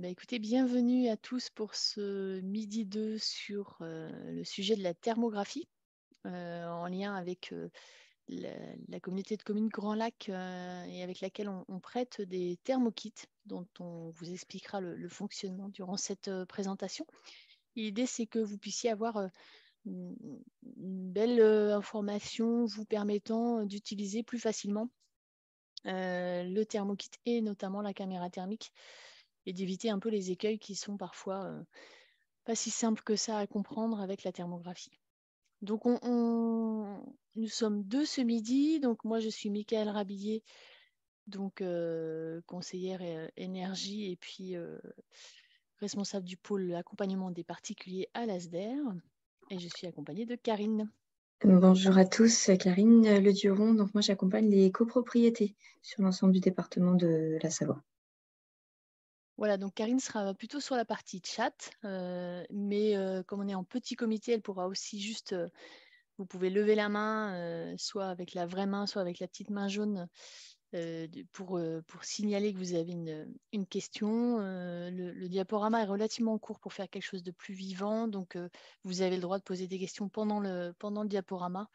Écoutez, bienvenue à tous pour ce midi 2 sur le sujet de la thermographie, en lien avec la, la communauté de communes Grand Lac et avec laquelle on prête des thermokits dont on vous expliquera le fonctionnement durant cette présentation. L'idée, c'est que vous puissiez avoir une, une belle information vous permettant d'utiliser plus facilement le thermokit et notamment la caméra thermique et d'éviter un peu les écueils qui sont parfois pas si simples que ça à comprendre avec la thermographie. Donc nous sommes deux ce midi. Donc moi je suis Michaëlle Rabillet, donc conseillère énergie et puis responsable du pôle accompagnement des particuliers à l'ASDER. Et je suis accompagnée de Karine. Bonjour à tous, Karine Leduron. Donc moi j'accompagne les copropriétés sur l'ensemble du département de la Savoie. Voilà, donc Karine sera plutôt sur la partie chat, mais comme on est en petit comité, elle pourra aussi juste, vous pouvez lever la main, soit avec la vraie main, soit avec la petite main jaune, pour signaler que vous avez une question. Le diaporama est relativement court pour faire quelque chose de plus vivant, donc vous avez le droit de poser des questions pendant le diaporama,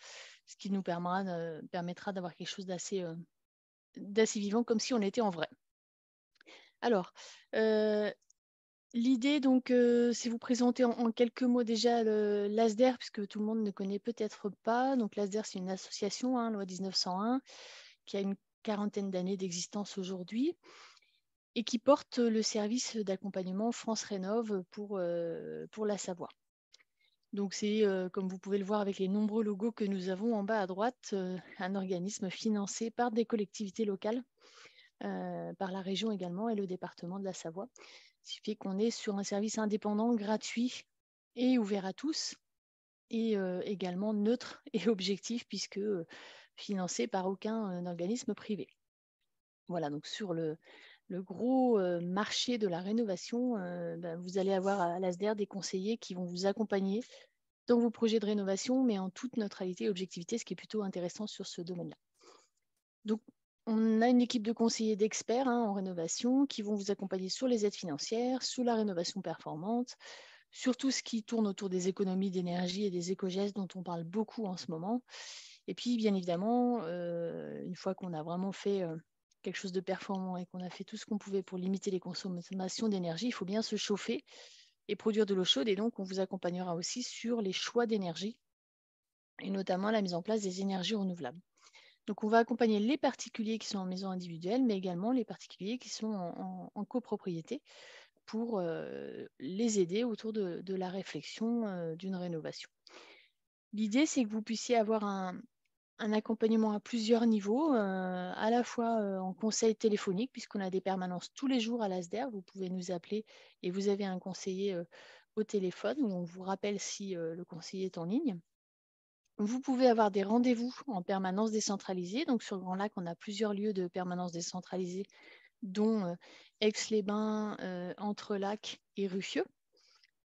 ce qui nous permettra d'avoir quelque chose d'assez vivant, comme si on était en vrai. Alors, l'idée, donc, c'est vous présenter en quelques mots déjà l'ASDER, puisque tout le monde ne connaît peut-être pas. Donc, l'ASDER, c'est une association, loi 1901, qui a une quarantaine d'années d'existence aujourd'hui et qui porte le service d'accompagnement France Rénov' pour la Savoie. Donc, c'est, comme vous pouvez le voir avec les nombreux logos que nous avons en bas à droite, un organisme financé par des collectivités locales, par la région également et le département de la Savoie. Ce qui fait qu'on est sur un service indépendant, gratuit et ouvert à tous, et également neutre et objectif, puisque financé par aucun organisme privé. Voilà, donc sur le gros marché de la rénovation, vous allez avoir à l'ASDER des conseillers qui vont vous accompagner dans vos projets de rénovation, mais en toute neutralité et objectivité, ce qui est plutôt intéressant sur ce domaine-là. Donc, on a une équipe de conseillers d'experts en rénovation qui vont vous accompagner sur les aides financières, sur la rénovation performante, sur tout ce qui tourne autour des économies d'énergie et des éco-gestes dont on parle beaucoup en ce moment. Et puis, bien évidemment, une fois qu'on a vraiment fait quelque chose de performant et qu'on a fait tout ce qu'on pouvait pour limiter les consommations d'énergie, il faut bien se chauffer et produire de l'eau chaude. Et donc, on vous accompagnera aussi sur les choix d'énergie et notamment la mise en place des énergies renouvelables. Donc, on va accompagner les particuliers qui sont en maison individuelle, mais également les particuliers qui sont en copropriété pour les aider autour de la réflexion d'une rénovation. L'idée, c'est que vous puissiez avoir un accompagnement à plusieurs niveaux, à la fois en conseil téléphonique, puisqu'on a des permanences tous les jours à l'ASDER. Vous pouvez nous appeler et vous avez un conseiller au téléphone où on vous rappelle si le conseiller est en ligne. Vous pouvez avoir des rendez-vous en permanence décentralisée. Donc sur Grand Lac, on a plusieurs lieux de permanence décentralisée, dont Aix-les-Bains, Entrelacs et Ruffieux.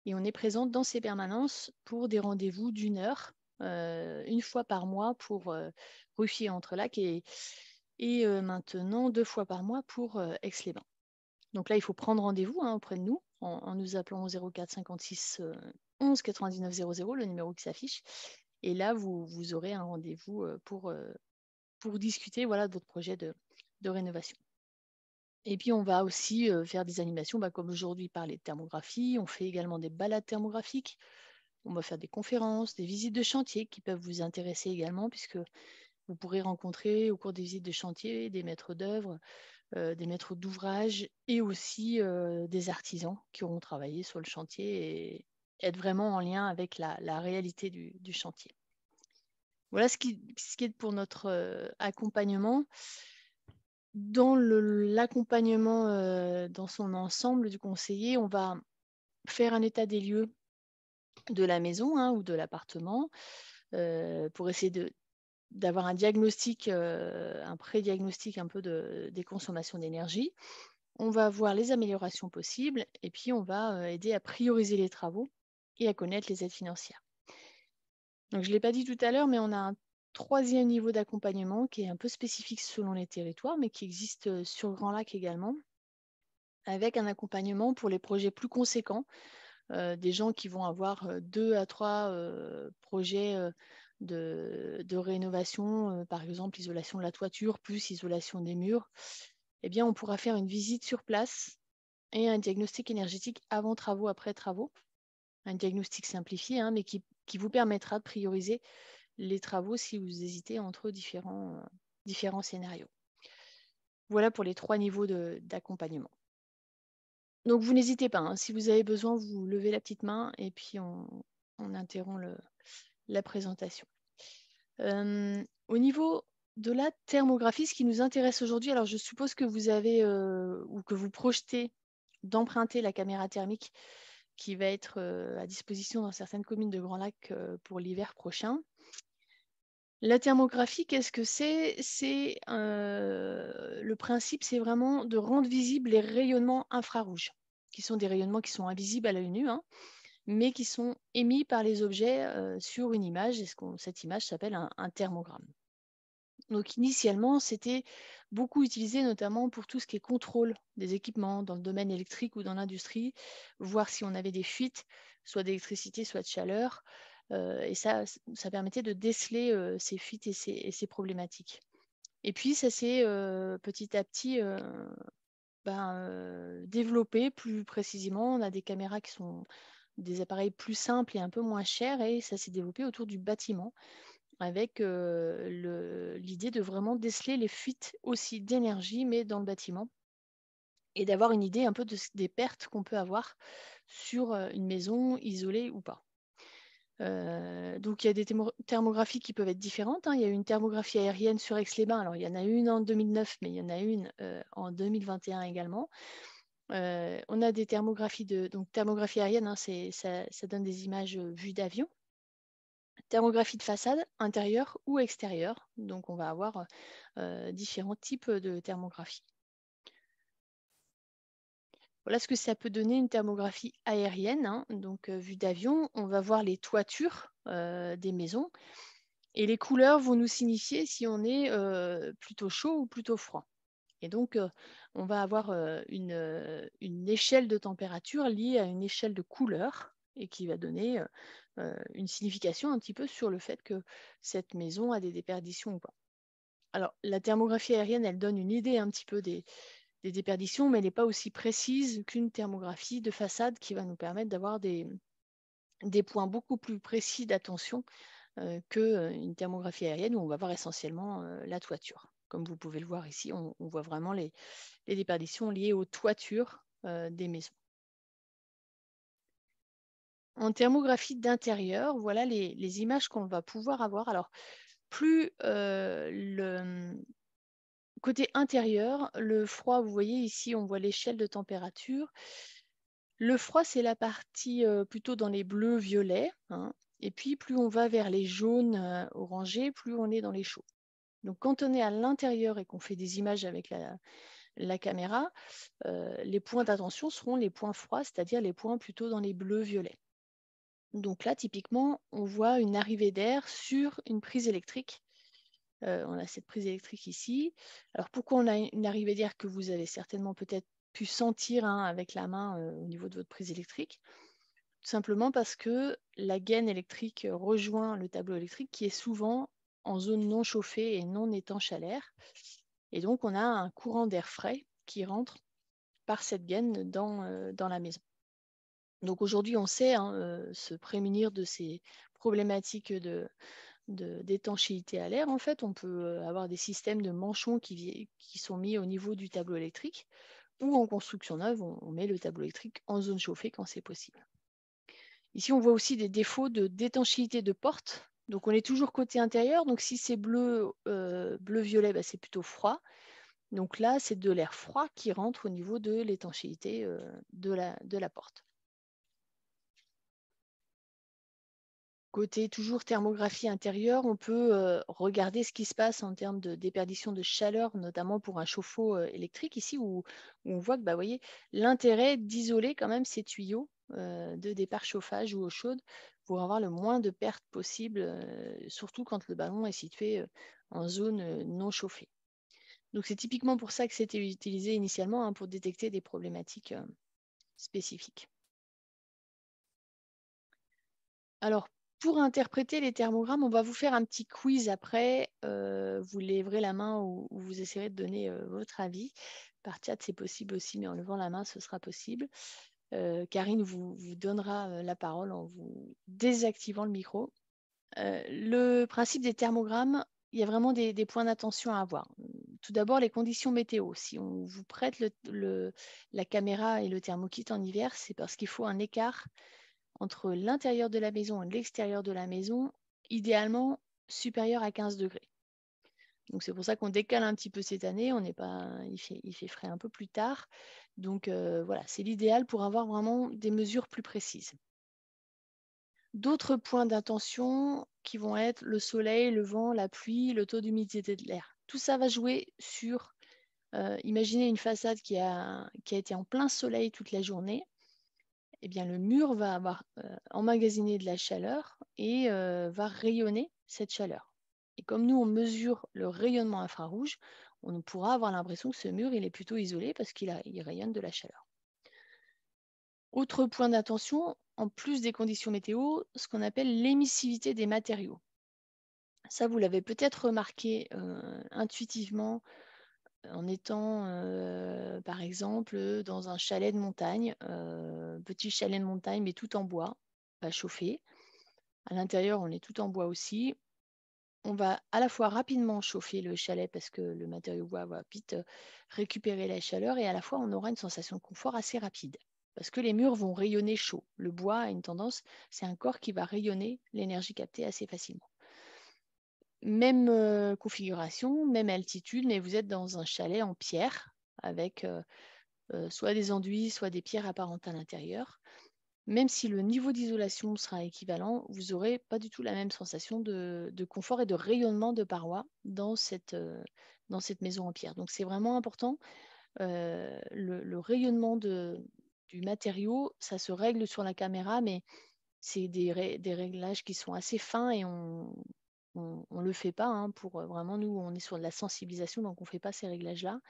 Et on est présent dans ces permanences pour des rendez-vous d'une heure, une fois par mois pour Ruffieux et Entrelacs et maintenant 2 fois par mois pour Aix-les-Bains. Donc là, il faut prendre rendez-vous auprès de nous en nous appelant au 04 56 11 99 00, le numéro qui s'affiche. Et là, vous aurez un rendez-vous pour discuter de votre projet de rénovation. Et puis, on va aussi faire des animations, comme aujourd'hui, parler de thermographie. On fait également des balades thermographiques. On va faire des conférences, des visites de chantier qui peuvent vous intéresser également, puisque vous pourrez rencontrer au cours des visites de chantier des maîtres d'œuvre, des maîtres d'ouvrage et aussi des artisans qui auront travaillé sur le chantier et être vraiment en lien avec la réalité du chantier. Voilà ce qui est pour notre accompagnement. Dans l'accompagnement dans son ensemble du conseiller, on va faire un état des lieux de la maison ou de l'appartement pour essayer d'avoir un diagnostic, un pré-diagnostic un peu des consommations d'énergie. On va voir les améliorations possibles et puis on va aider à prioriser les travaux et à connaître les aides financières. Donc, je ne l'ai pas dit tout à l'heure, mais on a un troisième niveau d'accompagnement qui est un peu spécifique selon les territoires, mais qui existe sur Grand Lac également. avec un accompagnement pour les projets plus conséquents, des gens qui vont avoir 2 à 3 projets de rénovation, par exemple isolation de la toiture plus isolation des murs. Eh bien, on pourra faire une visite sur place et un diagnostic énergétique avant travaux, après travaux. Un diagnostic simplifié, hein, mais qui vous permettra de prioriser les travaux si vous hésitez entre différents scénarios. Voilà pour les 3 niveaux d'accompagnement. Donc vous n'hésitez pas, hein, si vous avez besoin, vous levez la petite main et puis on interrompt la présentation. Au niveau de la thermographie, ce qui nous intéresse aujourd'hui, alors je suppose que vous avez ou que vous projetez d'emprunter la caméra thermique qui va être à disposition dans certaines communes de Grand Lac pour l'hiver prochain. La thermographie, qu'est-ce que c'est? Le principe, c'est vraiment de rendre visibles les rayonnements infrarouges, qui sont des rayonnements qui sont invisibles à l'œil nu, hein, mais qui sont émis par les objets sur une image. Et cette image s'appelle un thermogramme. Donc initialement, c'était beaucoup utilisé notamment pour tout ce qui est contrôle des équipements dans le domaine électrique ou dans l'industrie, voir si on avait des fuites, soit d'électricité, soit de chaleur. Et ça permettait de déceler ces fuites et ces problématiques. Et puis, ça s'est petit à petit développé plus précisément. On a des caméras qui sont des appareils plus simples et un peu moins chers, et ça s'est développé autour du bâtiment, avec l'idée de vraiment déceler les fuites aussi d'énergie, mais dans le bâtiment, et d'avoir une idée un peu des pertes qu'on peut avoir sur une maison isolée ou pas. Donc il y a des thermographies qui peuvent être différentes, hein. Il y a une thermographie aérienne sur Aix-les-Bains. Alors il y en a une en 2009, mais il y en a une en 2021 également. On a des thermographies donc thermographie aérienne, hein, ça donne des images vues d'avion. Thermographie de façade, intérieure ou extérieure. Donc on va avoir différents types de thermographie. Voilà ce que ça peut donner une thermographie aérienne, hein. Donc vue d'avion, on va voir les toitures des maisons, et les couleurs vont nous signifier si on est plutôt chaud ou plutôt froid. Et donc on va avoir une échelle de température liée à une échelle de couleur, et qui va donner une signification un petit peu sur le fait que cette maison a des déperditions ou pas. Alors la thermographie aérienne, elle donne une idée un petit peu des déperditions, mais elle n'est pas aussi précise qu'une thermographie de façade, qui va nous permettre d'avoir des points beaucoup plus précis d'attention qu'une thermographie aérienne où on va voir essentiellement la toiture. Comme vous pouvez le voir ici, on voit vraiment les déperditions liées aux toitures des maisons. En thermographie d'intérieur, voilà les images qu'on va pouvoir avoir. Alors, plus le côté intérieur, le froid, vous voyez ici, on voit l'échelle de température. Le froid, c'est la partie plutôt dans les bleus, violets, hein. Et puis, plus on va vers les jaunes, orangés, plus on est dans les chauds. Donc, quand on est à l'intérieur et qu'on fait des images avec la caméra, les points d'attention seront les points froids, c'est-à-dire les points plutôt dans les bleus, violets. Donc là, typiquement, on voit une arrivée d'air sur une prise électrique. On a cette prise électrique ici. Alors, pourquoi on a une arrivée d'air que vous avez certainement peut-être pu sentir, hein, avec la main au niveau de votre prise électrique? Tout simplement parce que la gaine électrique rejoint le tableau électrique, qui est souvent en zone non chauffée et non étanche à l'air. Et donc, on a un courant d'air frais qui rentre par cette gaine dans la maison. Donc aujourd'hui, on sait, hein, se prémunir de ces problématiques d'étanchéité à l'air. En fait, on peut avoir des systèmes de manchons qui sont mis au niveau du tableau électrique, ou en construction neuve, on met le tableau électrique en zone chauffée quand c'est possible. Ici, on voit aussi des défauts d'étanchéité de porte. Donc on est toujours côté intérieur. Donc si c'est bleu-violet, c'est plutôt froid. Donc là, c'est de l'air froid qui rentre au niveau de l'étanchéité de la porte. Côté toujours thermographie intérieure, on peut regarder ce qui se passe en termes de déperdition de chaleur, notamment pour un chauffe-eau électrique ici, où on voit que, voyez, l'intérêt d'isoler quand même ces tuyaux de départ chauffage ou eau chaude pour avoir le moins de pertes possible, surtout quand le ballon est situé en zone non chauffée. Donc, c'est typiquement pour ça que c'était utilisé initialement, hein, pour détecter des problématiques spécifiques. Alors, pour interpréter les thermogrammes, on va vous faire un petit quiz après. Vous lèverez la main ou vous essayerez de donner votre avis. Par chat, c'est possible aussi, mais en levant la main, ce sera possible. Karine vous donnera la parole en vous désactivant le micro. Le principe des thermogrammes, il y a vraiment des points d'attention à avoir. Tout d'abord, les conditions météo. Si on vous prête la caméra et le thermokit en hiver, c'est parce qu'il faut un écart entre l'intérieur de la maison et l'extérieur de la maison, idéalement supérieur à 15 degrés. Donc c'est pour ça qu'on décale un petit peu cette année. On n'est pas, il fait frais un peu plus tard. Donc voilà, c'est l'idéal pour avoir vraiment des mesures plus précises. D'autres points d'attention qui vont être le soleil, le vent, la pluie, le taux d'humidité de l'air. Tout ça va jouer sur, imaginez une façade qui a été en plein soleil toute la journée. Eh bien, le mur va avoir emmagasiné de la chaleur et va rayonner cette chaleur. Et comme nous, on mesure le rayonnement infrarouge, on pourra avoir l'impression que ce mur il est plutôt isolé parce qu'il rayonne de la chaleur. Autre point d'attention, en plus des conditions météo, ce qu'on appelle l'émissivité des matériaux. Ça, vous l'avez peut-être remarqué intuitivement en étant, par exemple, dans un chalet de montagne, petit chalet de montagne, mais tout en bois, pas chauffé. À l'intérieur, on est tout en bois aussi. On va à la fois rapidement chauffer le chalet parce que le matériau bois va vite récupérer la chaleur et à la fois, on aura une sensation de confort assez rapide parce que les murs vont rayonner chaud. Le bois a une tendance, c'est un corps qui va rayonner l'énergie captée assez facilement. Même configuration, même altitude, mais vous êtes dans un chalet en pierre avec soit des enduits, soit des pierres apparentes à l'intérieur. Même si le niveau d'isolation sera équivalent, vous n'aurez pas du tout la même sensation de confort et de rayonnement de parois dans cette maison en pierre. Donc c'est vraiment important. Le rayonnement du matériau, ça se règle sur la caméra, mais c'est des réglages qui sont assez fins et on ne le fait pas, hein, pour vraiment, nous, on est sur de la sensibilisation, donc on ne fait pas ces réglages-là.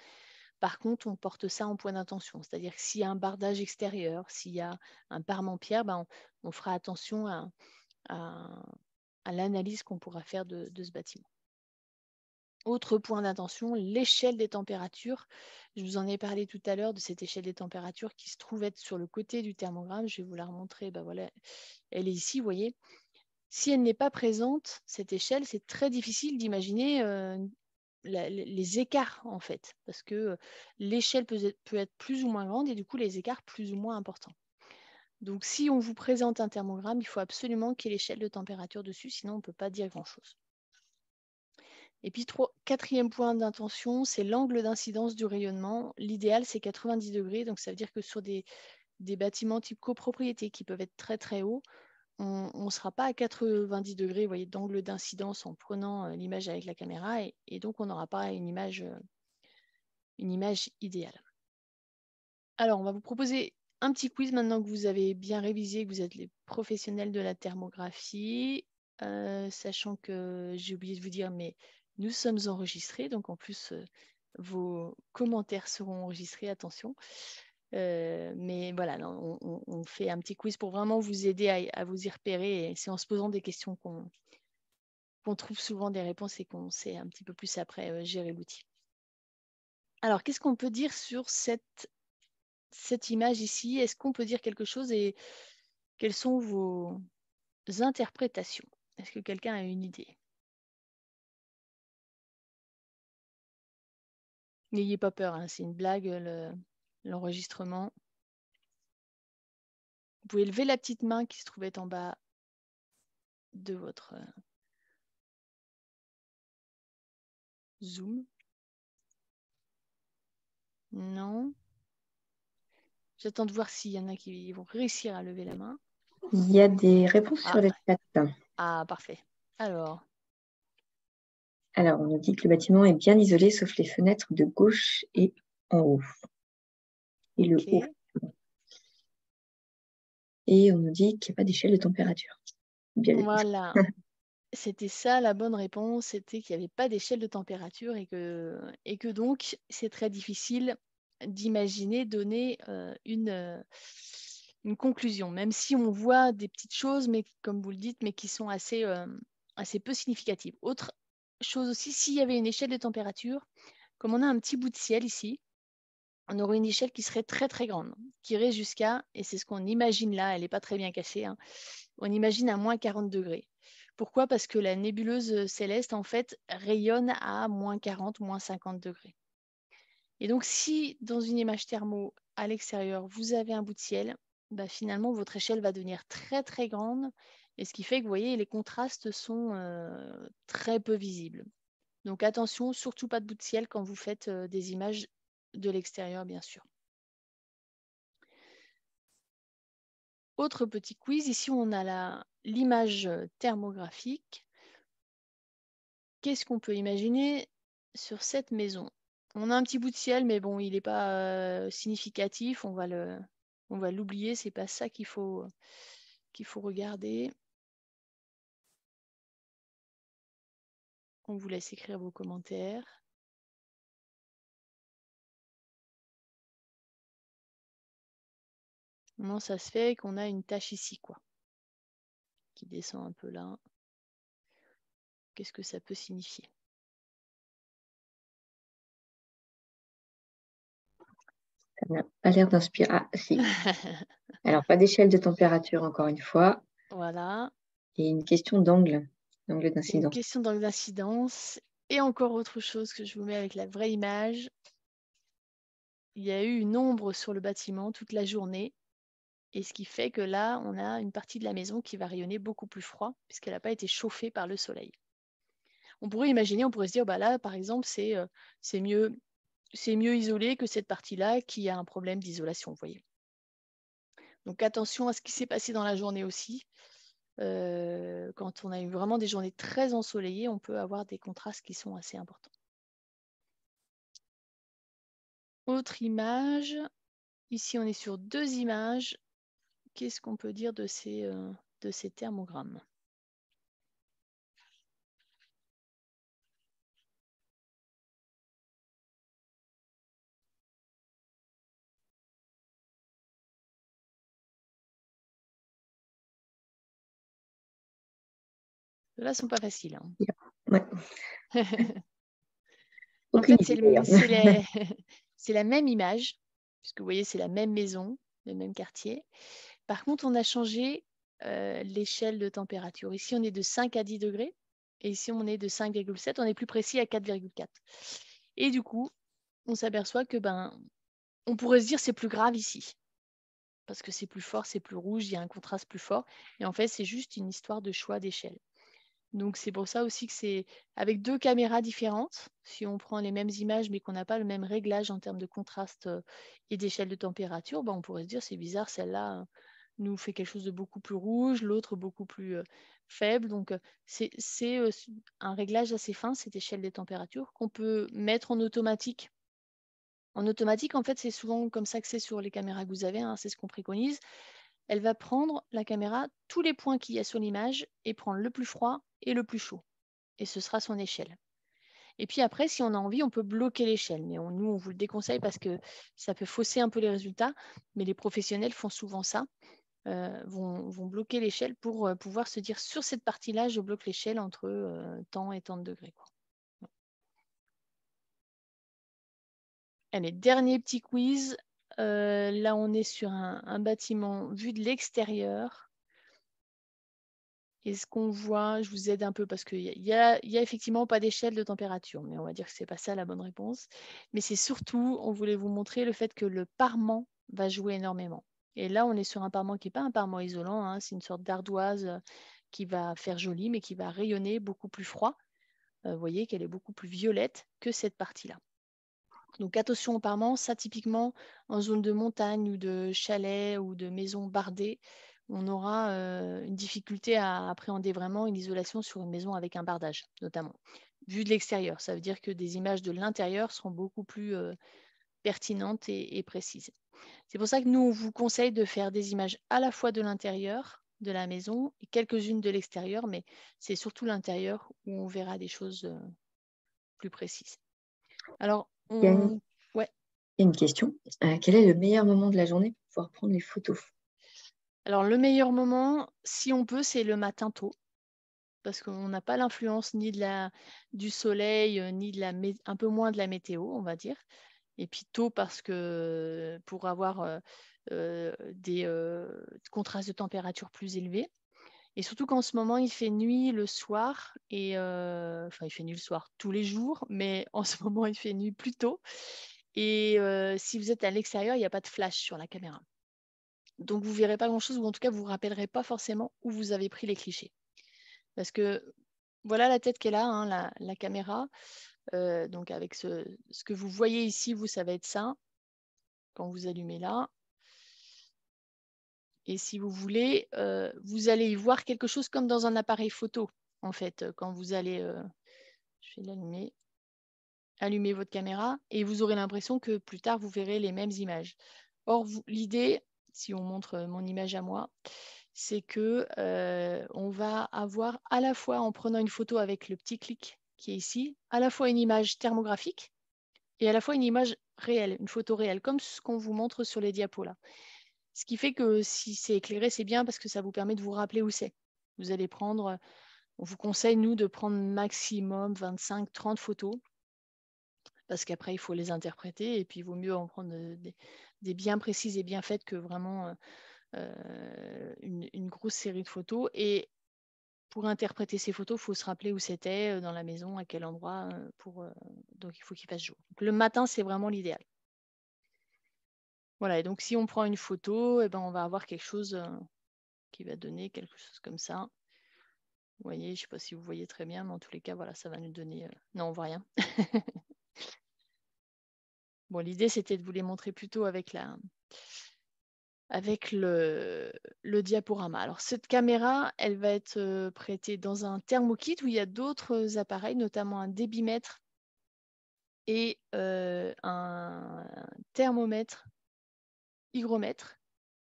Par contre, on porte ça en point d'intention, c'est-à-dire que s'il y a un bardage extérieur, s'il y a un parement pierre, ben, on fera attention à l'analyse qu'on pourra faire de ce bâtiment. Autre point d'attention, l'échelle des températures. Je vous en ai parlé tout à l'heure de cette échelle des températures qui se trouve être sur le côté du thermogramme. Je vais vous la remontrer. Ben voilà, elle est ici, vous voyez. Si elle n'est pas présente, cette échelle, c'est très difficile d'imaginer les écarts, en fait, parce que l'échelle peut être plus ou moins grande et du coup, les écarts plus ou moins importants. Donc, si on vous présente un thermogramme, il faut absolument qu'il y ait l'échelle de température dessus, sinon on ne peut pas dire grand-chose. Et puis, quatrième point d'intention, c'est l'angle d'incidence du rayonnement. L'idéal, c'est 90 degrés. Donc, ça veut dire que sur des bâtiments type copropriété qui peuvent être très, très hauts, on ne sera pas à 90 degrés, vous voyez, d'angle d'incidence en prenant l'image avec la caméra. Et donc, on n'aura pas une image idéale. Alors, on va vous proposer un petit quiz maintenant que vous avez bien révisé, que vous êtes les professionnels de la thermographie. Sachant que j'ai oublié de vous dire, mais nous sommes enregistrés, donc en plus, vos commentaires seront enregistrés, attention. Mais voilà, on fait un petit quiz pour vraiment vous aider à vous y repérer. Et c'est en se posant des questions qu'on trouve souvent des réponses et qu'on sait un petit peu plus après gérer l'outil. Alors, qu'est-ce qu'on peut dire sur cette image ici? Est-ce qu'on peut dire quelque chose et quelles sont vos interprétations? Est-ce que quelqu'un a une idée? N'ayez pas peur, hein, c'est une blague, l'enregistrement. Vous pouvez lever la petite main qui se trouvait en bas de votre Zoom. Non. J'attends de voir s'il y en a qui vont réussir à lever la main. Il y a des réponses sur le chat. Ah, parfait. Alors, on nous dit que le bâtiment est bien isolé, sauf les fenêtres de gauche et en haut. Et le haut. Et on nous dit qu'il n'y a pas d'échelle de température. Bien voilà. c'était ça la bonne réponse, c'était qu'il n'y avait pas d'échelle de température et que donc c'est très difficile d'imaginer donner une conclusion, même si on voit des petites choses, mais comme vous le dites, mais qui sont assez peu significatives. Autre chose aussi, s'il y avait une échelle de température, comme on a un petit bout de ciel ici, on aurait une échelle qui serait très très grande, qui irait jusqu'à, et c'est ce qu'on imagine là, elle n'est pas très bien cachée, hein, on imagine à moins 40 degrés. Pourquoi? Parce que la nébuleuse céleste, en fait, rayonne à moins 40, moins 50 degrés. Et donc, si dans une image thermo à l'extérieur, vous avez un bout de ciel, bah, finalement, votre échelle va devenir très très grande. Et ce qui fait que, vous voyez, les contrastes sont très peu visibles. Donc, attention, surtout pas de bout de ciel quand vous faites des images de l'extérieur, bien sûr. Autre petit quiz, ici on a l'image thermographique. Qu'est-ce qu'on peut imaginer sur cette maison? On a un petit bout de ciel, mais bon, il n'est pas significatif. On va l'oublier. C'est pas ça qu'il faut regarder. On vous laisse écrire vos commentaires. Comment ça se fait qu'on a une tache ici, quoi, qui descend un peu là? Qu'est-ce que ça peut signifier? Ça n'a pas l'air d'inspirer. Ah, si. Alors, pas d'échelle de température, encore une fois, Voilà. et une question d'angle Et une d'incidence. question d'angle d'incidence. Et encore autre chose que je vous mets avec la vraie image. Il y a eu une ombre sur le bâtiment toute la journée. Et ce qui fait que là, on a une partie de la maison qui va rayonner beaucoup plus froid puisqu'elle n'a pas été chauffée par le soleil. On pourrait imaginer, on pourrait se dire, bah là, par exemple, c'est mieux isolé que cette partie-là qui a un problème d'isolation, vous voyez. Donc attention à ce qui s'est passé dans la journée aussi. Quand on a eu vraiment des journées très ensoleillées, on peut avoir des contrastes qui sont assez importants. Autre image. Ici, on est sur deux images. Qu'est-ce qu'on peut dire de ces thermogrammes? Ceux-là ne sont pas faciles, hein. Ouais. En Aucune fait, idée d'ailleurs. c'est la même image, puisque vous voyez, c'est la même maison, le même quartier. Par contre, on a changé l'échelle de température. Ici, on est de 5 à 10 degrés, et ici, on est de 5,7. On est plus précis à 4,4. Et du coup, on s'aperçoit que on pourrait se dire c'est plus grave ici, parce que c'est plus fort, c'est plus rouge, il y a un contraste plus fort. Et en fait, c'est juste une histoire de choix d'échelle. Donc c'est pour ça aussi que c'est avec deux caméras différentes. Si on prend les mêmes images mais qu'on n'a pas le même réglage en termes de contraste et d'échelle de température, on pourrait se dire c'est bizarre, celle-là nous fait quelque chose de beaucoup plus rouge, l'autre beaucoup plus faible. Donc c'est un réglage assez fin, cette échelle des températures, qu'on peut mettre en automatique. En automatique, en fait, c'est souvent comme ça que c'est sur les caméras que vous avez, hein, c'est ce qu'on préconise. Elle va prendre, la caméra, tous les points qu'il y a sur l'image et prendre le plus froid et le plus chaud. Et ce sera son échelle. Et puis après, si on a envie, on peut bloquer l'échelle. Mais nous, on vous le déconseille parce que ça peut fausser un peu les résultats. Mais les professionnels font souvent ça, vont bloquer l'échelle pour pouvoir se dire sur cette partie-là, je bloque l'échelle entre tant et tant de degrés, quoi. Allez, dernier petit quiz. Là, on est sur un bâtiment vu de l'extérieur. Et ce qu'on voit, je vous aide un peu parce qu'il y a effectivement pas d'échelle de température, mais on va dire que ce n'est pas ça la bonne réponse. Mais c'est surtout, on voulait vous montrer le fait que le parement va jouer énormément. Et là, on est sur un parement qui n'est pas un parement isolant, hein, c'est une sorte d'ardoise qui va faire joli, mais qui va rayonner beaucoup plus froid. Vous voyez qu'elle est beaucoup plus violette que cette partie-là. Donc attention au parement, ça typiquement en zone de montagne ou de chalet ou de maison bardée, on aura une difficulté à appréhender vraiment une isolation sur une maison avec un bardage, notamment. Vu de l'extérieur, ça veut dire que des images de l'intérieur seront beaucoup plus pertinentes et précises. C'est pour ça que nous, on vous conseille de faire des images à la fois de l'intérieur de la maison et quelques-unes de l'extérieur, mais c'est surtout l'intérieur où on verra des choses plus précises. Alors, Il y a une, ouais. il y a une question. Quel est le meilleur moment de la journée pour pouvoir prendre les photos? Alors, le meilleur moment, si on peut, c'est le matin tôt, parce qu'on n'a pas l'influence ni du soleil, ni un peu moins de la météo, on va dire. Et puis tôt, parce que pour avoir des contrastes de température plus élevés. Et surtout qu'en ce moment, il fait nuit le soir. Enfin, il fait nuit le soir tous les jours, mais en ce moment, il fait nuit plus tôt. Et si vous êtes à l'extérieur, il n'y a pas de flash sur la caméra. Donc, vous ne verrez pas grand-chose, ou en tout cas, vous ne vous rappellerez pas forcément où vous avez pris les clichés. Parce que voilà la tête qu'elle a, hein, la caméra. Donc, avec ce que vous voyez ici, vous, ça va être ça, quand vous allumez là. Et si vous voulez, vous allez y voir quelque chose comme dans un appareil photo, en fait, quand vous allez, je vais l'allumer, allumer votre caméra, et vous aurez l'impression que plus tard, vous verrez les mêmes images. Or, l'idée, si on montre mon image à moi, c'est que on va avoir à la fois, en prenant une photo avec le petit clic qui est ici, à la fois une image thermographique et à la fois une image réelle, une photo réelle, comme ce qu'on vous montre sur les diapos là. Ce qui fait que si c'est éclairé, c'est bien parce que ça vous permet de vous rappeler où c'est. Vous allez prendre, on vous conseille, nous, de prendre maximum 25-30 photos, parce qu'après, il faut les interpréter, et puis il vaut mieux en prendre des bien précises et bien faites que vraiment une grosse série de photos. Et pour interpréter ces photos, il faut se rappeler où c'était dans la maison, à quel endroit, donc il faut qu'il fasse jour. Donc, le matin, c'est vraiment l'idéal. Voilà, et donc si on prend une photo, on va avoir quelque chose qui va donner quelque chose comme ça. Vous voyez, je ne sais pas si vous voyez très bien, mais en tous les cas, voilà, ça va nous donner... Non, on ne voit rien. Bon, l'idée, c'était de vous les montrer plutôt avec le diaporama. Alors, cette caméra, elle va être prêtée dans un thermokit où il y a d'autres appareils, notamment un débitmètre et un thermomètre, hygromètre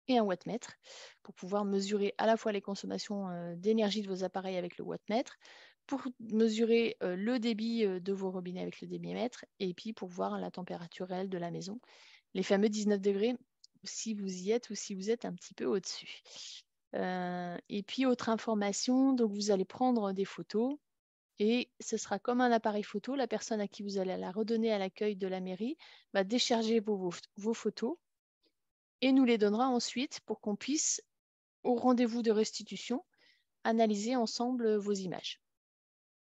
et un wattmètre pour pouvoir mesurer à la fois les consommations d'énergie de vos appareils avec le wattmètre, pour mesurer le débit de vos robinets avec le débitmètre, et puis pour voir la température réelle de la maison, les fameux 19 degrés, si vous y êtes ou si vous êtes un petit peu au-dessus. Et puis, autre information, donc vous allez prendre des photos et ce sera comme un appareil photo. La personne à qui vous allez la redonner à l'accueil de la mairie va décharger vos photos et nous les donnera ensuite pour qu'on puisse, au rendez-vous de restitution, analyser ensemble vos images.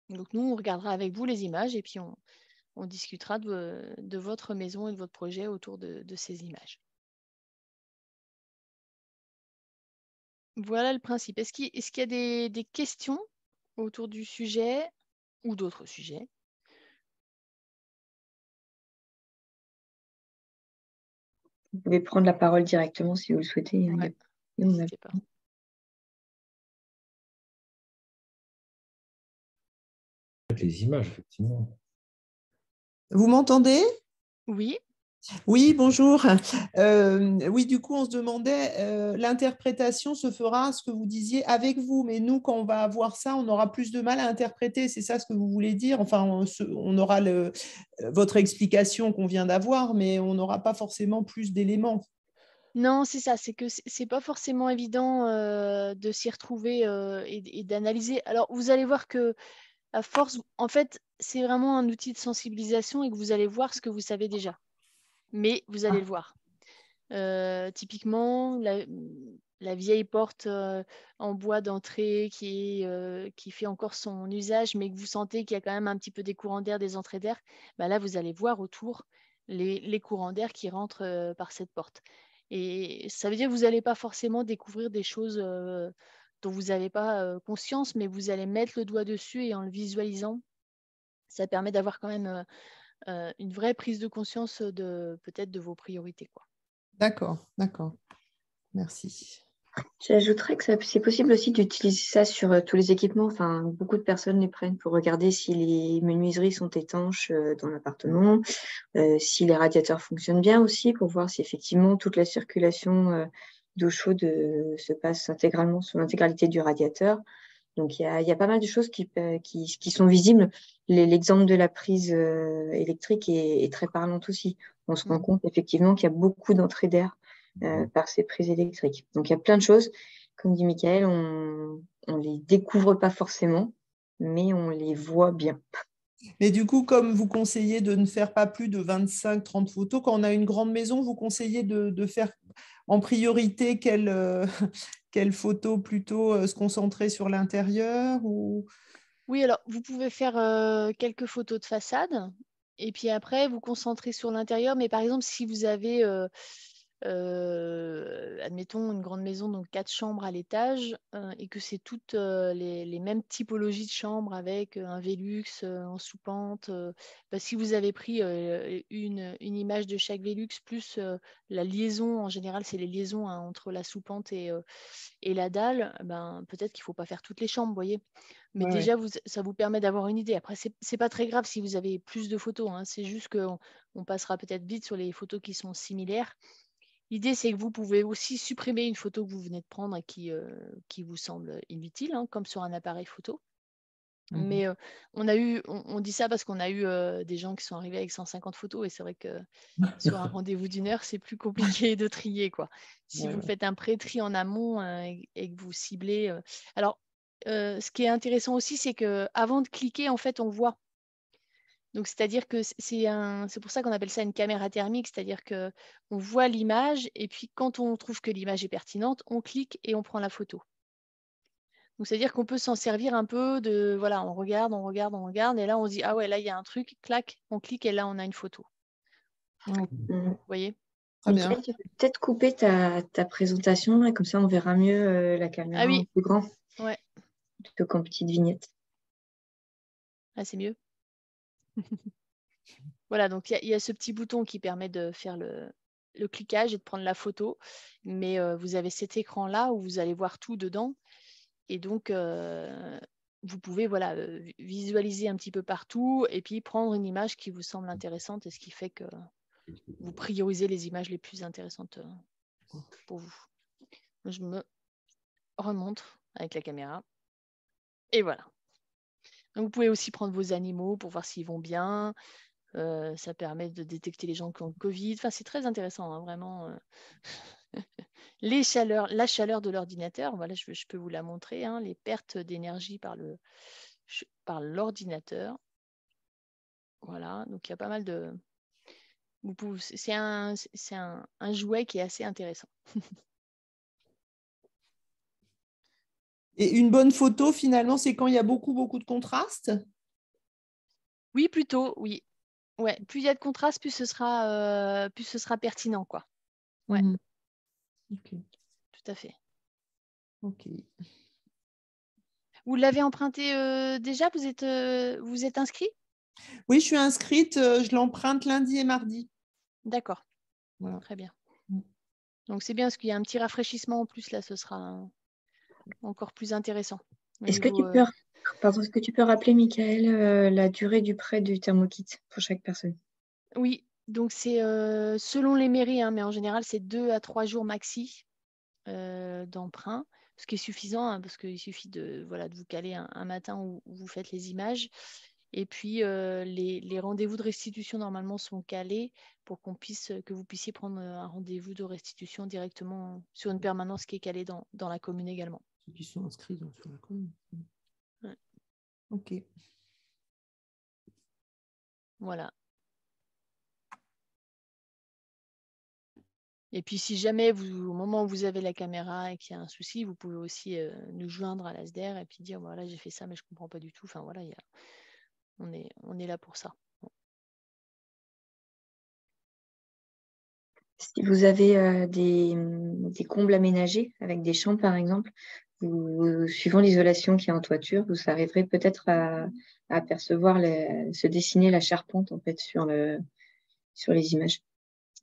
Donc nous, on regardera avec vous les images et puis on discutera de votre maison et de votre projet autour de ces images. Voilà le principe. Est-ce qu'il y a des questions autour du sujet ou d'autres sujets? Vous pouvez prendre la parole directement si vous le souhaitez. Ouais, n'hésitez pas. Les images, effectivement. Vous m'entendez? Oui. Oui, bonjour. Oui, du coup, on se demandait, l'interprétation se fera, ce que vous disiez, avec vous, mais nous, quand on va avoir ça, on aura plus de mal à interpréter, c'est ça ce que vous voulez dire? Enfin, on aura votre explication qu'on vient d'avoir, mais on n'aura pas forcément plus d'éléments. Non, c'est ça, c'est que c'est pas forcément évident de s'y retrouver et d'analyser. Alors, vous allez voir que à force, en fait, c'est vraiment un outil de sensibilisation et que vous allez voir ce que vous savez déjà. Mais vous allez le voir. Typiquement, la vieille porte en bois d'entrée qui fait encore son usage, mais que vous sentez qu'il y a quand même un petit peu des courants d'air, des entrées d'air, bah là, vous allez voir autour les courants d'air qui rentrent par cette porte. Et ça veut dire que vous n'allez pas forcément découvrir des choses dont vous n'avez pas conscience, mais vous allez mettre le doigt dessus et en le visualisant, ça permet d'avoir quand même une vraie prise de conscience peut-être de vos priorités, quoi. D'accord, d'accord. Merci. J'ajouterais que c'est possible aussi d'utiliser ça sur tous les équipements. Enfin, beaucoup de personnes les prennent pour regarder si les menuiseries sont étanches dans l'appartement, si les radiateurs fonctionnent bien aussi, pour voir si effectivement toute la circulation d'eau chaude se passe intégralement sur l'intégralité du radiateur. Donc, il y a pas mal de choses qui sont visibles. L'exemple de la prise électrique est très parlant aussi. On se rend compte effectivement qu'il y a beaucoup d'entrées d'air par ces prises électriques. Donc, il y a plein de choses. Comme dit Michael, on ne les découvre pas forcément, mais on les voit bien. Mais du coup, comme vous conseillez de ne faire pas plus de 25-30 photos, quand on a une grande maison, vous conseillez de faire en priorité quelle photo plutôt se concentrer sur l'intérieur ou... Oui, alors vous pouvez faire quelques photos de façade et puis après vous concentrer sur l'intérieur. Mais par exemple, si vous avez, admettons, une grande maison, donc 4 chambres à l'étage et que c'est toutes les mêmes typologies de chambres avec un Velux en sous-pente, si vous avez pris une image de chaque Velux plus la liaison, en général, c'est les liaisons entre la sous-pente et la dalle, peut-être qu'il ne faut pas faire toutes les chambres, vous voyez. Mais déjà, ça vous permet d'avoir une idée. Après, ce n'est pas très grave si vous avez plus de photos. Hein. C'est juste qu'on passera peut-être vite sur les photos qui sont similaires. L'idée, c'est que vous pouvez aussi supprimer une photo que vous venez de prendre et qui vous semble inutile, hein, comme sur un appareil photo. Mais on dit ça parce qu'on a eu des gens qui sont arrivés avec 150 photos et c'est vrai que sur un rendez-vous d'une heure, c'est plus compliqué de trier, quoi. Si vous faites un pré-tri en amont et que vous ciblez. Alors, ce qui est intéressant aussi, c'est qu'avant de cliquer, en fait, on voit. Donc, c'est-à-dire que c'est pour ça qu'on appelle ça une caméra thermique, c'est-à-dire qu'on voit l'image et puis quand on trouve que l'image est pertinente, on clique et on prend la photo. Donc, c'est-à-dire qu'on peut s'en servir un peu de, voilà, on regarde, et là, on se dit, ah ouais, là, il y a un truc, clac, on clique et là, on a une photo. Vous voyez? Très bien. Michael, tu peux peut-être couper ta présentation, et comme ça, on verra mieux la caméra en plus grand, plutôt qu'en petite vignette. Ah, c'est mieux. Voilà, donc il y a ce petit bouton qui permet de faire le cliquage et de prendre la photo. Mais vous avez cet écran-là où vous allez voir tout dedans. Et donc, vous pouvez visualiser un petit peu partout et puis prendre une image qui vous semble intéressante et ce qui fait que vous priorisez les images les plus intéressantes pour vous. Je me remontre avec la caméra. Et voilà. Donc, vous pouvez aussi prendre vos animaux pour voir s'ils vont bien. Ça permet de détecter les gens qui ont le Covid. Enfin, c'est très intéressant, hein, vraiment. La chaleur de l'ordinateur, voilà, je peux vous la montrer, hein, les pertes d'énergie par l'ordinateur. Voilà, donc il y a pas mal de... C'est un jouet qui est assez intéressant. Et une bonne photo, finalement, c'est quand il y a beaucoup de contraste? Oui, plutôt, oui. Ouais, plus il y a de contraste, plus ce sera pertinent, quoi. Ouais. Okay. Tout à fait. Ok. Vous l'avez emprunté déjà? Vous êtes inscrit? Oui, je suis inscrite. Je l'emprunte lundi et mardi. D'accord. Voilà. Très bien. Donc, c'est bien parce qu'il y a un petit rafraîchissement en plus, là, ce sera encore plus intéressant. Est-ce que tu peux rappeler, Michael, la durée du prêt du thermokit pour chaque personne? Oui, donc c'est selon les mairies, hein, mais en général, c'est 2 à 3 jours maxi d'emprunt, ce qui est suffisant, hein, parce qu'il suffit de vous caler un matin où vous faites les images. Et puis, les rendez-vous de restitution, normalement, sont calés pour que vous puissiez prendre un rendez-vous de restitution directement sur une permanence qui est calée dans la commune également. Ceux qui sont inscrits sur la commune. Ouais. Ok. Voilà. Et puis, si jamais, au moment où vous avez la caméra et qu'il y a un souci, vous pouvez aussi nous joindre à l'ASDER et puis dire, voilà, j'ai fait ça, mais je ne comprends pas du tout. Enfin, voilà, on est là pour ça. Si vous avez des combles aménagés avec des champs, par exemple, suivant l'isolation qui est en toiture, vous arriverez peut-être à apercevoir se dessiner la charpente en fait sur les images.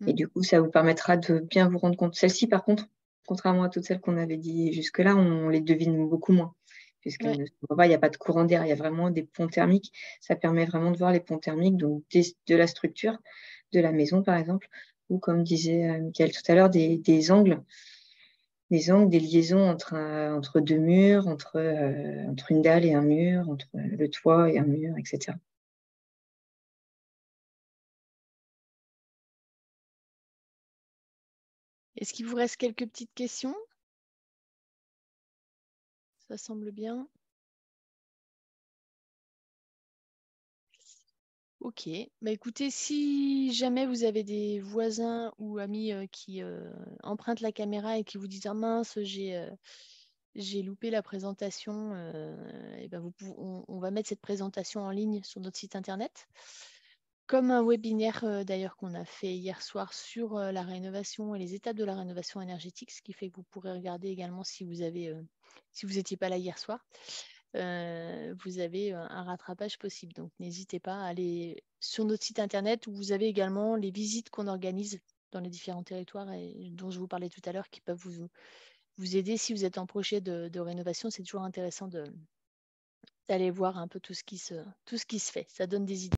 Et du coup, ça vous permettra de bien vous rendre compte. Celles-ci, par contre, contrairement à toutes celles qu'on avait dit jusque-là, on les devine beaucoup moins, puisqu'elles ne sont pas, il n'y a pas de courant d'air, il y a vraiment des ponts thermiques. Ça permet vraiment de voir les ponts thermiques, donc de la structure de la maison, par exemple, ou comme disait Michael tout à l'heure, des angles angles, des liaisons entre deux murs, entre une dalle et un mur, entre le toit et un mur, etc. Est-ce qu'il vous reste quelques petites questions? Ça semble bien. Ok. Bah, écoutez, si jamais vous avez des voisins ou amis qui empruntent la caméra et qui vous disent « Ah mince, j'ai loupé la présentation », et ben on va mettre cette présentation en ligne sur notre site internet. Comme un webinaire d'ailleurs qu'on a fait hier soir sur la rénovation et les étapes de la rénovation énergétique, ce qui fait que vous pourrez regarder également si vous n'étiez pas là hier soir. Vous avez un rattrapage possible. Donc, n'hésitez pas à aller sur notre site internet où vous avez également les visites qu'on organise dans les différents territoires et dont je vous parlais tout à l'heure qui peuvent vous aider si vous êtes en projet de rénovation. C'est toujours intéressant d'aller voir un peu tout ce qui se fait. Ça donne des idées.